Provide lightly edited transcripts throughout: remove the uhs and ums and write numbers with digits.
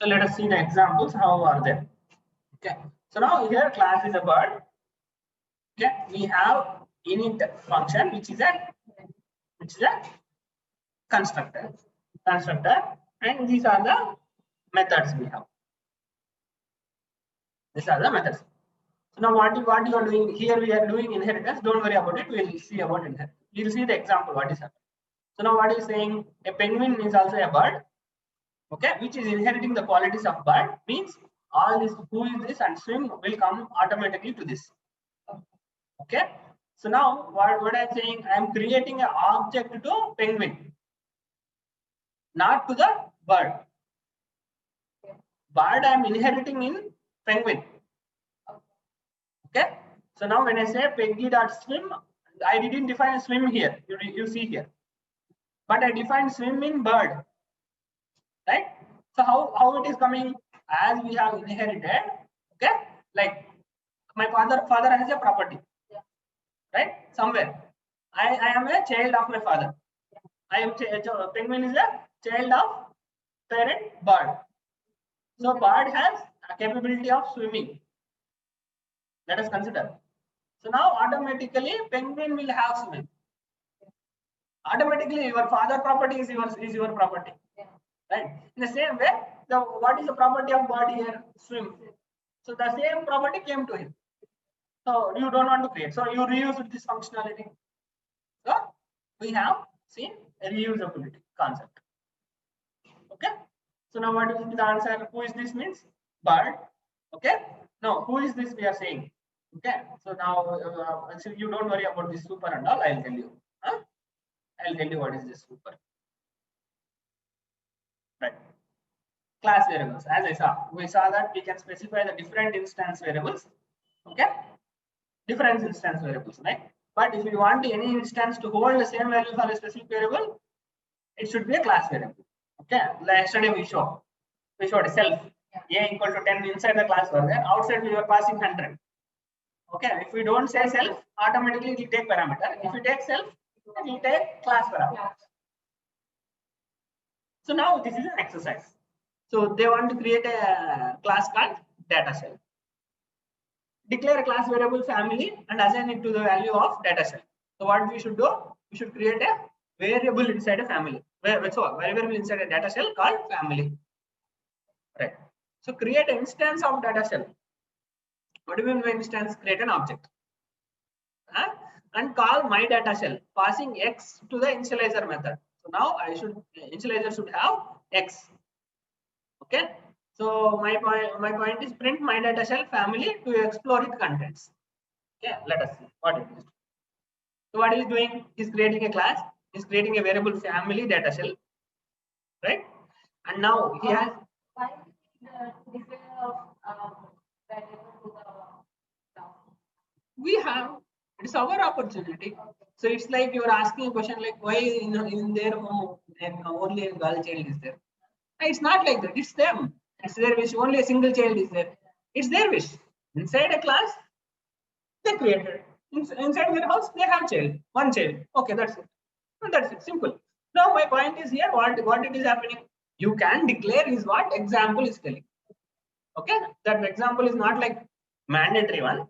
So let us see the examples. How are they? Okay. So now here class is a bird. Okay. We have init function, which is a constructor, and these are the methods we have. These are the methods. So now what you are doing here, we are doing inheritance. Don't worry about it. We'll see about inheritance. We'll see the example what is happening. So now what is saying? A penguin is also a bird, okay, which is inheriting the qualities of bird. Means all this who is this and swim will come automatically to this. Okay. So now what I'm saying, I'm creating an object to penguin, not to the bird. Bird I'm inheriting in penguin. Okay. So now when I say Peggy.swim, I didn't define swim here. You see here. But I defined swim in bird. Right? So how it is coming? As we have inherited, okay, like my father has a property. Right? Somewhere. I am a child of my father. I am penguin is a child of parent bird. So bird has a capability of swimming. Let us consider. So now automatically penguin will have swim. Automatically your father property is your property. Right? In the same way, what is the property of bird here? Swim. So the same property came to him. So you don't want to create. So you reuse this functionality. So we have seen a reusability concept. Okay. So now what is the answer? Who is this means? Bird. Okay. No, who is this we are saying? Okay. So now so you don't worry about this super and all. I'll tell you. Huh? I'll tell you what is this super. Right. Class variables. As we saw that we can specify the different instance variables. Okay. Different instance variables, right? But if you want any instance to hold the same value for a specific variable, it should be a class variable. Okay. Like yesterday we showed self a equal to 10 inside the class was there. Outside we were passing 100. Okay. If we don't say self, automatically it will take parameter. If you take self, it will take class parameter. So now this is an exercise. So they want to create a class called data cell. Declare a class variable family and assign it to the value of data cell. So what we should do? We should create a variable inside a family. Variable inside a data cell called family. Right. So create an instance of data cell. What do you mean by instance? Create an object. And call my data cell, passing x to the initializer method. So now initializer should have x. Okay. So my point is print my data cell family to explore its contents. Okay, let us see what it is. So what he is doing? He's creating a class. He's creating a variable family data cell, right? And now he has. We have. It's our opportunity. So it's like you are asking a question like, why in their home and only a girl child is there? It's not like that. It's them. It's their wish. Only a single child is there. It's their wish. Inside a class, they created. Inside their house, they have one child. Okay, that's it. That's it. Simple. Now my point is here. What it is happening? You can declare is what example is telling. Okay, that example is not like mandatory one,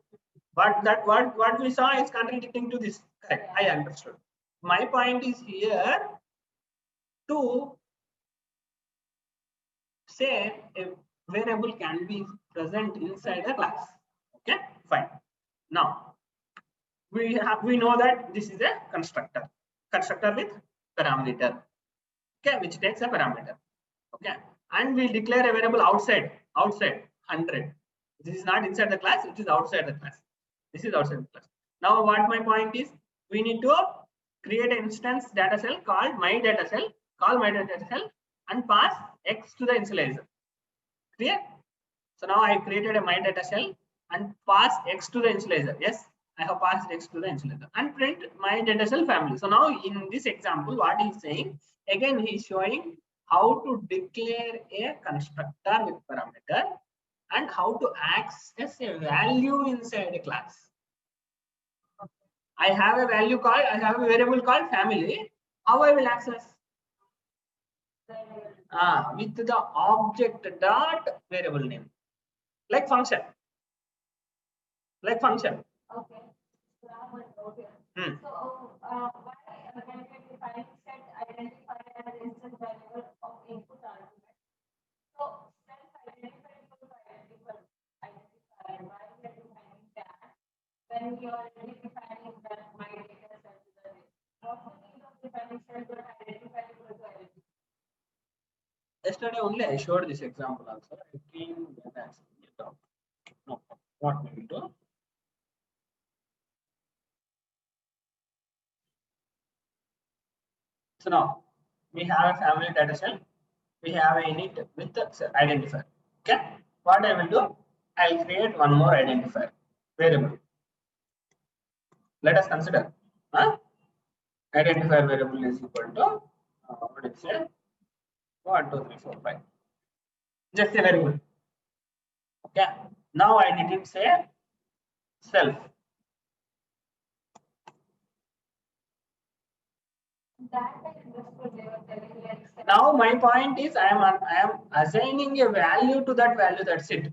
but that what we saw is contradicting to this. Correct. I understood. My point is here to say a variable can be present inside a class. Okay, fine. Now we know that this is a constructor with parameter, okay, which takes a parameter. Okay, and we declare a variable outside 100. This is not inside the class, it is outside the class. This is outside the class. Now what my point is, we need to create an instance data cell called my data cell, and pass x to the initializer. Clear? So now I created a my data cell and pass x to the initializer. Yes, I have passed x to the initializer and print my data cell family. So now in this example, what he's saying, again he's showing how to declare a constructor with parameter and how to access a value inside a class. I have a variable called family. How I will access? with the object dot variable name, like function. Okay. Okay. Hmm. So, why can we define set identifier as instance variable of input argument? So, self-identifier equals to identifier. Why we are defining that when we are already defining that my data set to the list? What's the need of defining self dot identifier equal to identifier? Yesterday only I showed this example also. I came that no, what we will do? So now we have a family data cell. We have a init with the identifier. Okay. What I will do? I'll create one more identifier variable. Let us consider. Identifier variable is equal to what is it? 1, 2, 3, 4, 5. Just a variable. Okay. Now I didn't say self. That I understood they were telling like Now my point is I am assigning a value to that value. That's it.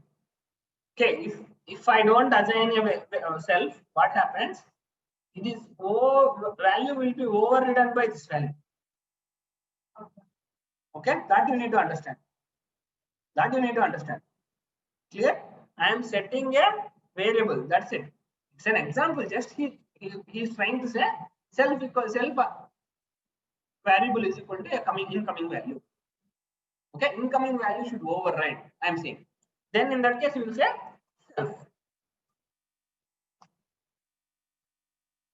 Okay. If I don't assign a self, what happens? It is value will be overridden by this value. Okay, that you need to understand. Clear? I am setting a variable. That's it. It's an example. Just he is trying to say self variable is equal to a incoming value. Okay, incoming value should override. I am saying. Then in that case, you will say self.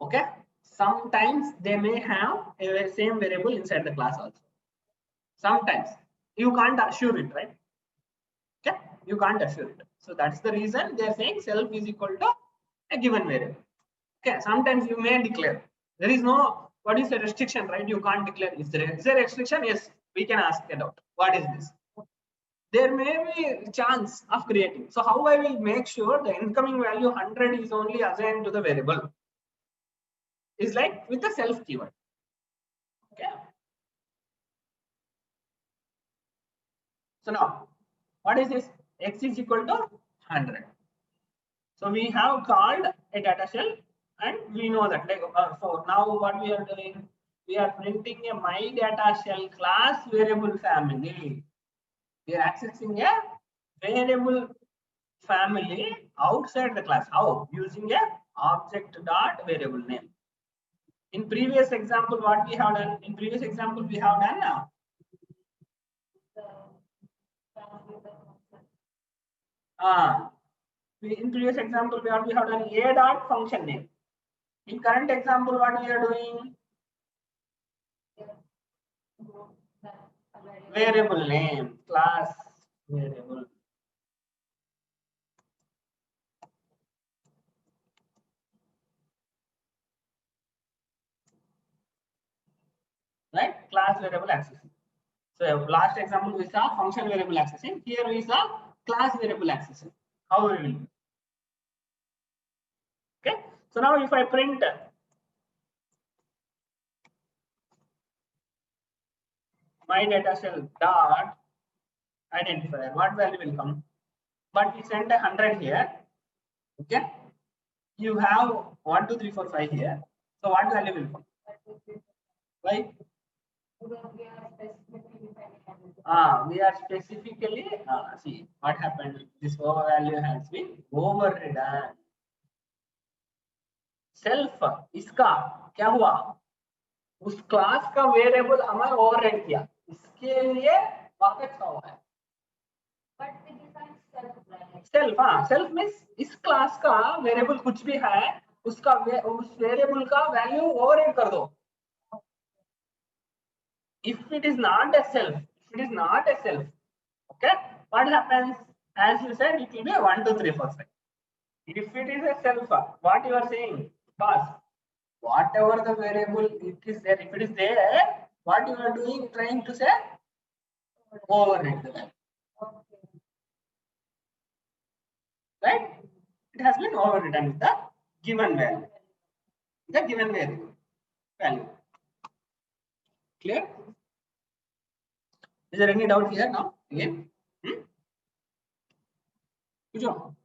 Okay. Sometimes they may have a same variable inside the class also. Sometimes you can't assure it, right? Okay, you can't assure it. So that's the reason they are saying self is equal to a given variable. Okay, sometimes you may declare. There is no what is the restriction, right? You can't declare. Is there a restriction? Yes, we can ask it out. What is this? There may be chance of creating. So how I will make sure the incoming value 100 is only assigned to the variable? Is like with the self keyword. Okay. So now, what is this? X is equal to 100. So we have called a data shell, and we know that. So now what we are doing? We are printing a my data shell class variable family. We are accessing a variable family outside the class. How? Using a object dot variable name. In previous example, what we have done? In previous example, we have done now. In previous example, we have done a dot function name. In current example, what we are doing? Variable name, class variable. Right? Class variable accessing. So last example we saw function variable accessing. Here we saw class variable accessing. How we will do? Okay. So now if I print my data shell dot identifier, what value will come? But we sent 100 here. Okay. You have 1, 2, 3, 4, 5 here. So what value will come? Why? We are specifically see what happened. This over value has been overridden. Self इसका क्या हुआ? उस class का variable हमें override किया, इसके लिए वापस हुआ है. सेल्फ सेल्फ मींस इस क्लास का वेरिएबल कुछ भी है उसका उस वेरिएबल का वैल्यू ओवरराइड कर दो. If it is not a self, okay, what happens? As you said, it will be a 1, 2, 3, 4, 5. If it is a self, what you are saying? Pass. Whatever the variable it is there, if it is there, what you are doing, trying to say? Override the value. Right? It has been overridden with the given value. The given value. Clear? Is there any doubt here now? Again? Good job.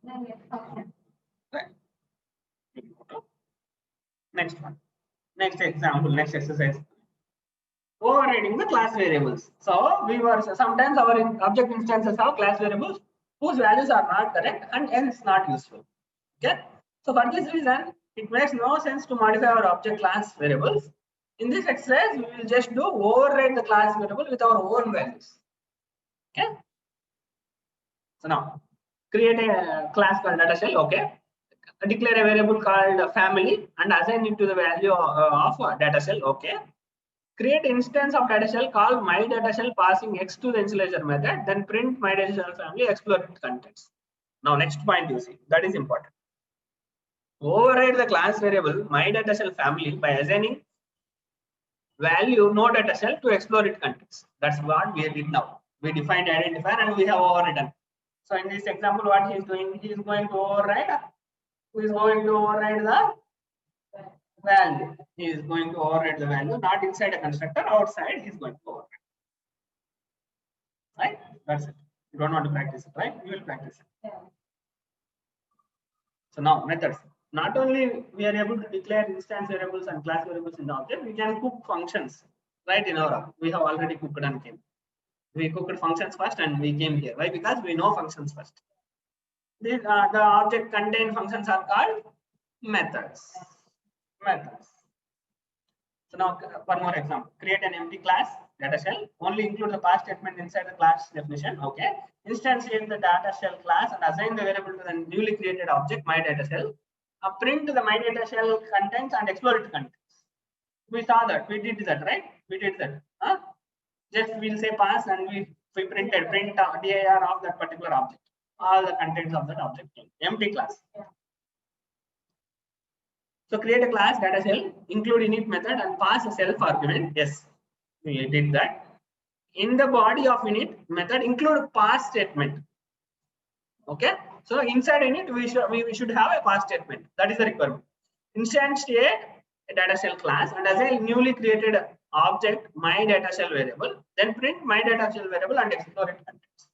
Right. Next one. Next example, next exercise. Overriding the class variables. So we were sometimes our object instances have class variables whose values are not correct and hence not useful. Okay. So for this reason, it makes no sense to modify our object class variables. In this exercise, we will just do override the class variable with our own values. Okay. So now create a class called data shell. Okay. Declare a variable called family and assign it to the value of data shell. Okay. Create instance of data shell, call my data shell passing x to the initializer method, then print my data shell family, explore its contents. Now next point you see, that is important. Override the class variable my data shell family by assigning value no data shell to explore its contents. That's what we did now. We defined identifier and we have overridden. So in this example, what he is doing, he is going to override. Who is going to override the value? He is going to override the value, not inside a constructor, outside he is going to override. Right? That's it. You don't want to practice it, right? You will practice it. Yeah. So now methods. Not only we are able to declare instance variables and class variables in the object, we can cook functions right in our object. We have already cooked and came. We cooked functions first and we came here. Why? Because we know functions first. These the object contained functions are called methods. Methods. So now one more example. Create an empty class data shell. Only include the pass statement inside the class definition. Okay. Instantiate the data shell class and assign the variable to the newly created object my data shell. Print the my data shell contents and explore its contents. We saw that. We did that, right? We did that. Huh? Just we'll say pass and we print dir of that particular object. All the contents of that object. Empty class. Yeah. So create a class data shell, include init method and pass a self argument. Yes, we did that. In the body of init method, include pass statement. Okay. So inside init, we should have a pass statement. That is the requirement. Instantiate a data shell class and as a newly created object my data shell variable. Then print my data shell variable and explore its contents.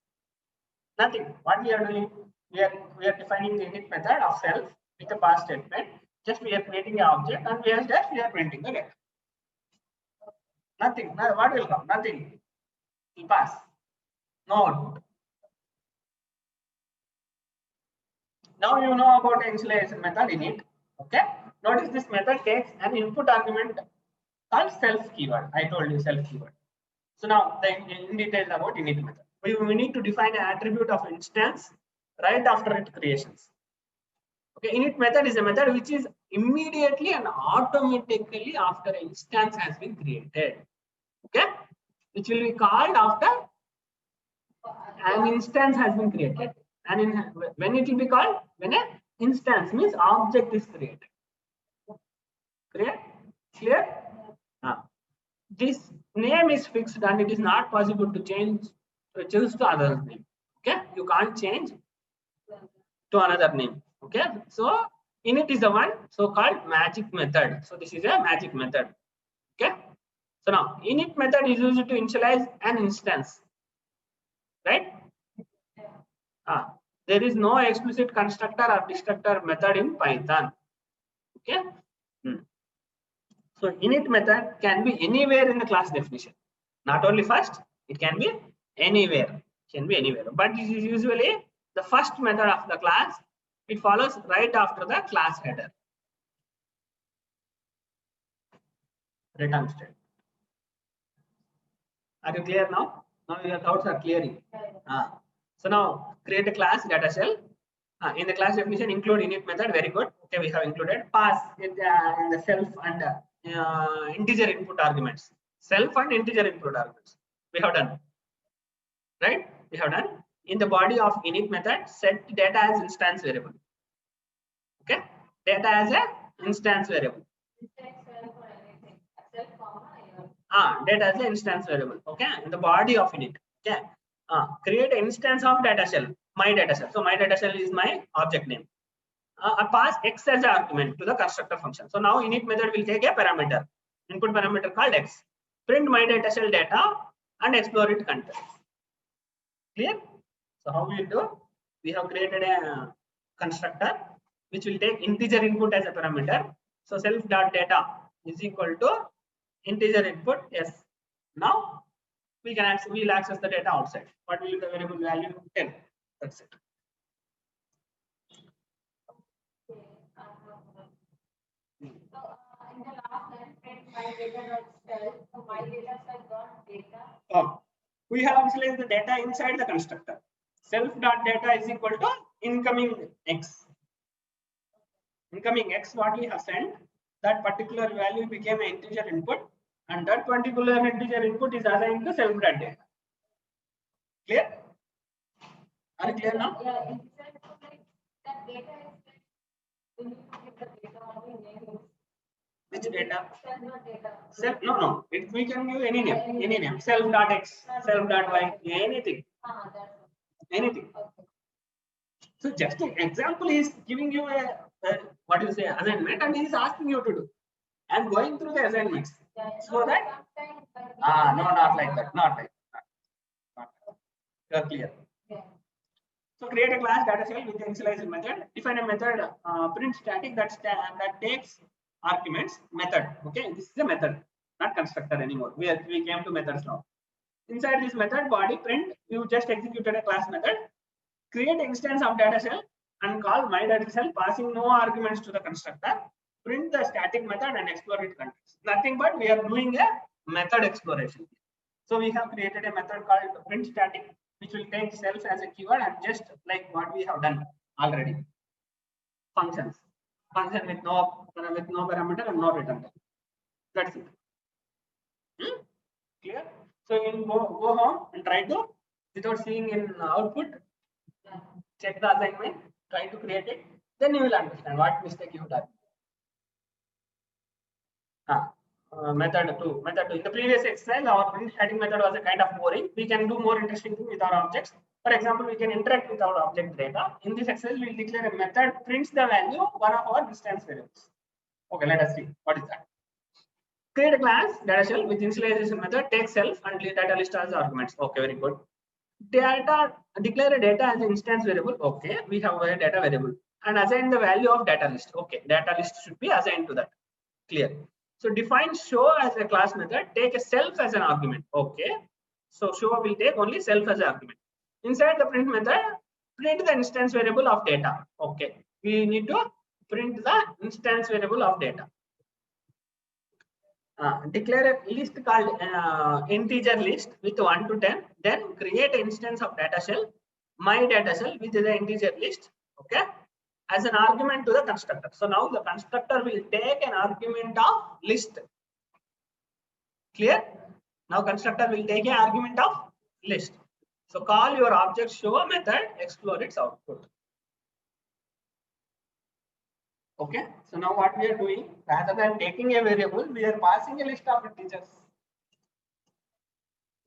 Nothing. What we are doing, we are defining the init method of self with a pass statement. Just we are creating an object and we are printing the data. Nothing. What will come? Nothing. Will pass. No output. Now you know about the initialization method init. Okay. Notice this method takes an input argument called self keyword. I told you self keyword. So now in detail about init method. We need to define an attribute of instance right after its creations. Okay, init method is a method which is immediately and automatically after instance has been created. Okay, which will be called after an instance has been created. And when it will be called? When an instance means object is created. Clear? This name is fixed and it is not possible to choose to other name. Okay, you can't change to another name. Okay, so init is the one so-called magic method. So this is a magic method. Okay, so now init method is used to initialize an instance, right? There is no explicit constructor or destructor method in Python. Okay. So init method can be anywhere in the class definition. Not only first, it can be anywhere. But it is usually the first method of the class. It follows right after the class header. Return statement. Are you clear now? Now your doubts are clearing. So now create a class data shell. In the class definition, include init method. Very good. Okay, we have included pass in the self and integer input arguments. Self and integer input arguments. We have done. Right? We have done. In the body of init method, set data as instance variable. Okay, data as a instance variable. Data as an instance variable. Okay, in the body of init. Okay, create an instance of data shell. My data shell. So my data shell is my object name. I pass x as an argument to the constructor function. So now init method will take a parameter, input parameter called x. Print my data shell data and explore its contents. Clear? So how we will do? We have created a constructor which will take integer input as a parameter. So self.data is equal to integer input. Yes. Now we will access the data outside. What will be the variable value? 10. That's it. Okay, so in the last line, print my data dot self. So my data self dot data. Oh, we have initialized the data inside the constructor. Self.data is equal to incoming x. Incoming x, what we have sent, that particular value became an integer input, and that particular integer input is assigned to self.data. Clear? Are you clear now? Yeah, integer input, like that data is like we need to give the data only name. Which data? Self dot data. Self, no. We can give any name. Self.x, self.y, anything. That's Anything. okay. So just an example is giving you a what you say assignment, and he is asking you to do. And going through the assignments. Yeah, So that no, not like that. Not like that. You are clear. Yeah. So create a class data set with the initialization method. Define a method print static that takes arguments method. Okay, this is a method, not constructor anymore. We came to methods now. Inside this method body print, you just executed a class method. Create instance of data cell and call my data cell, passing no arguments to the constructor. Print the static method and explore its contents. Nothing but we are doing a method exploration. So we have created a method called print static, which will take self as a keyword, and just like what we have done already. Functions. Function with no parameter and no return type. That's it. Clear? So you go home and try to, without seeing in output, check the assignment, try to create it, then you will understand what mistake you have done. Method 2. In the previous exercise, our print static method was a kind of boring. We can do more interesting thing with our objects. For example, we can interact with our object data. In this exercise, we will declare a method prints the value of one of our distance variables. Okay, let us see what is that. Create a class data shell with initialization method, take self and data list as arguments. Okay, very good. Data, declare a data as an instance variable. Okay, we have a data variable and assign the value of data list. Okay, data list should be assigned to that. Clear. So define show as a class method, take a self as an argument. Okay, so show will take only self as an argument. Inside the print method, print the instance variable of data. Okay, we need to print the instance variable of data. Declare a list called integer list with 1 to 10, then create an instance of data shell, my data shell, which is the integer list, okay, as an argument to the constructor. So now the constructor will take an argument of list. Clear? Now constructor will take an argument of list. So call your object show method, explore its output. Okay, so now what we are doing, rather than taking a variable, we are passing a list of integers.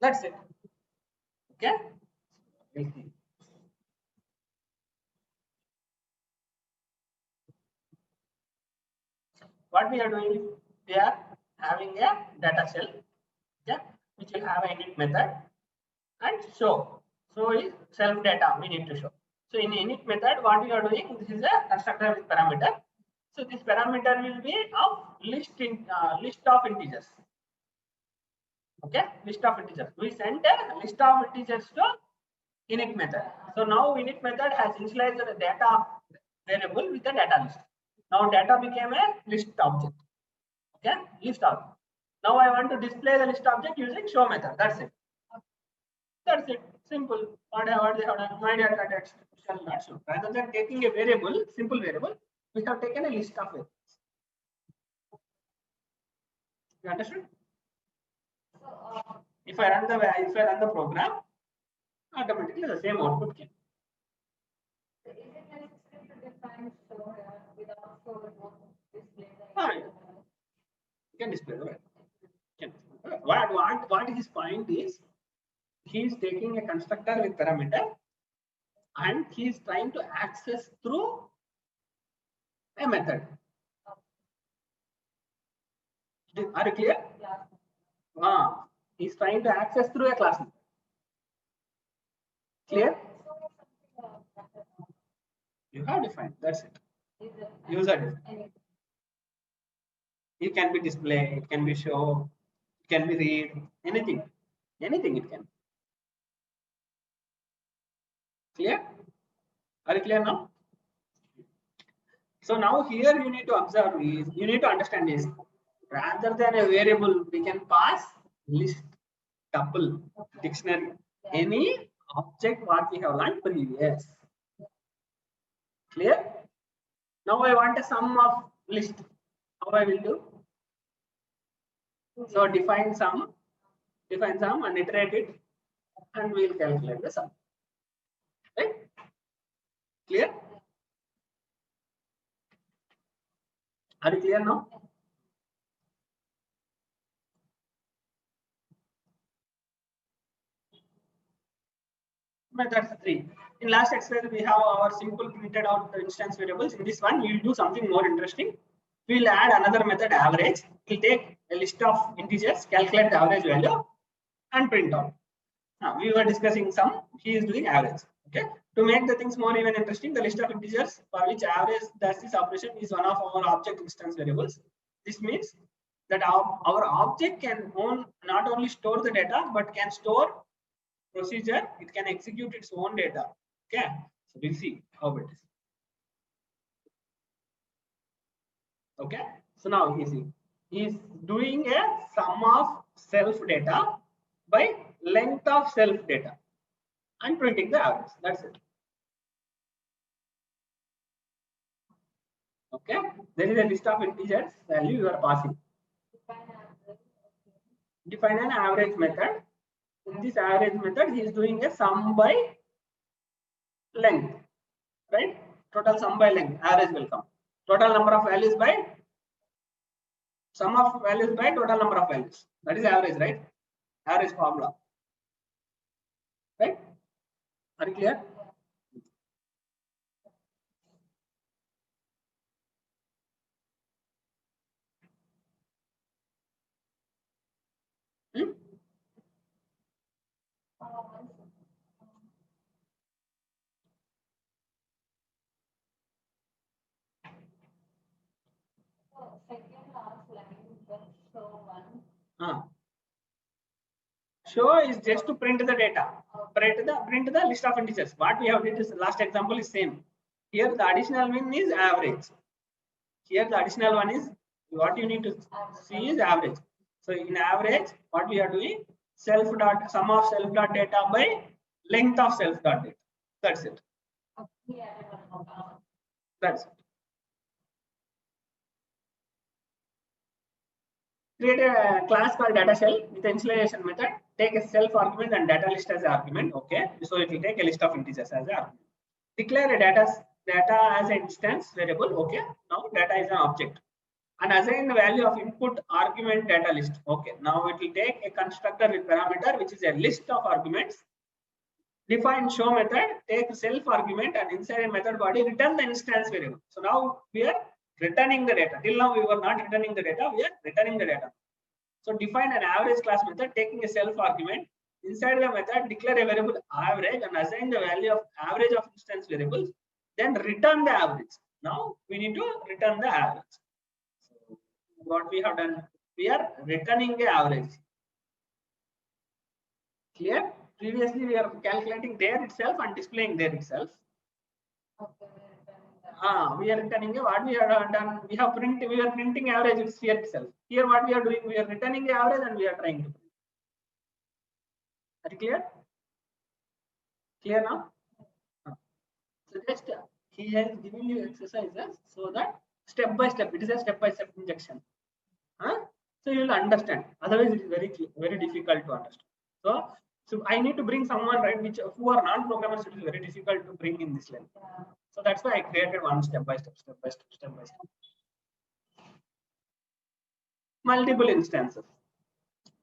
That's it. Okay, we'll see. What we are doing, we are having a data shell, okay, which will have a init method and show. So is self data we need to show. So in init method, what we are doing, this is a constructor with parameter. So this parameter will be of list of integers. Okay, list of integers. We sent a list of integers to init method. So now init method has initialized the data variable with the data list. Now data became a list object. Okay, list object. Now I want to display the list object using show method. That's it. That's it. Simple. What they have done? My data text shall not show. Rather than taking a variable, simple variable, we have taken a list of variables. You understood? If I run the program, automatically the same output came. Is it necessary to define show here without show it won't display the You can display the value. What his point is, he is taking a constructor with parameter and he is trying to access through a method. Are you clear? Yeah. He's trying to access through a class method. Clear? You have defined. That's it. User defined. It can be display, it can be show, it can be read, anything. Anything it can. Clear? Are you clear now? So now here you need to observe is, you need to understand is, rather than a variable, we can pass list, tuple, dictionary, any object what we have learned previous. Clear? Now I want a sum of list. How I will do? So define sum and iterate it, and we will calculate the sum. Right? Clear? Are you clear now? Method 3. In last exercise, we have our simple printed out instance variables. In this one, we will do something more interesting. We will add another method, average. We'll take a list of integers, calculate the average value, and print out. Now, we were discussing sum. He is doing average. Okay. To make the things more even interesting, the list of integers for which average does this operation is one of our object instance variables. This means that our object can not only store the data, but can store procedure, it can execute its own data. Okay, so we'll see how it is. Okay, so now he's doing a sum of self data by length of self data and printing the average. That's it. Okay, there is a list of integers value you are passing. Define an average method. In this average method, he is doing a sum by length, right? Total sum by length, average will come. Total number of values by sum of values by total number of values. That is average, right? Average formula, right? Are you clear? Hmm? Show is just to print the data, print the list of integers. What we have did is last example is same. Here the additional one is average. Here the additional one is what you need to see is average. So in average, what we are doing, self dot sum of self dot data by length of self dot data. That's it. That's it. Create a class called data shell with the initialization method. Take a self argument and data list as an argument. Okay, so it will take a list of integers as an argument. Declare a data as an instance variable. Okay, now data is an object. And assign the value of input argument data list. Okay, now it will take a constructor with parameter, which is a list of arguments. Define show method, take self argument, and inside a method body return the instance variable. So now we are returning the data. Till now we were not returning the data, we are returning the data. So define an average class method taking a self argument. Inside the method, declare a variable average and assign the value of average of instance variables. Then return the average. Now we need to return the average. So what we have done, we are returning the average. Clear? Previously we are calculating there itself and displaying there itself. We are returning what we have done. We are printing average here itself. Here what we are doing, we are returning the average and we are trying to print. Are you clear? Clear now? So just he has given you exercises so that step by step, it is a step by step injection. So you will understand. Otherwise, it is very difficult to understand. So I need to bring someone, right, who are non-programmers. It is very difficult to bring in this level. So that's why I created one step by step. Multiple instances.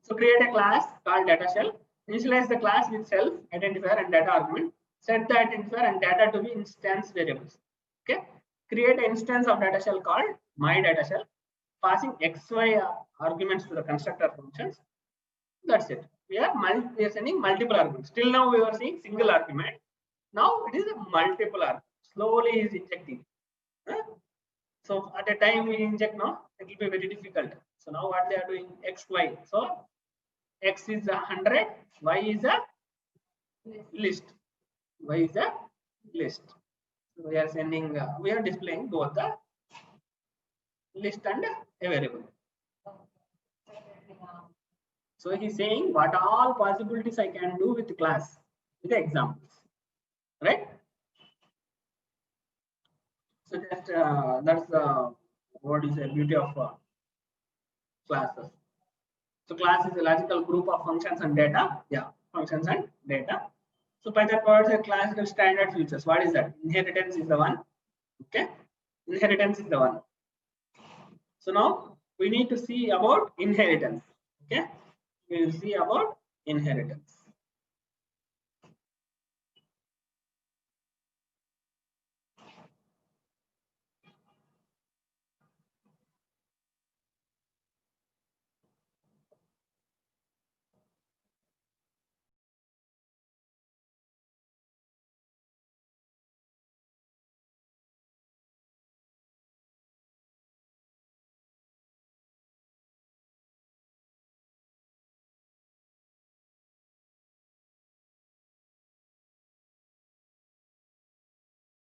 So create a class called data shell. Initialize the class with self, identifier, and data argument. Set the identifier and data to be instance variables. Okay. Create an instance of data shell called my data shell, passing XY arguments to the constructor functions. That's it. We are sending multiple arguments. Till now we were seeing single argument. Now it is a multiple argument. Slowly he is injecting. So at a time we inject now, it will be very difficult. So now what they are doing, x, y. So x is 100, y is a list. Y is a list. So we are sending, we are displaying both the list and a variable. So he's saying what all possibilities I can do with the class with the examples, right? So just that's what is the beauty of classes. So class is a logical group of functions and data. Yeah, functions and data. So Python provides a classical standard features. What is that? Inheritance is the one. Okay, inheritance is the one. So now we need to see about inheritance. Okay, we will see about inheritance.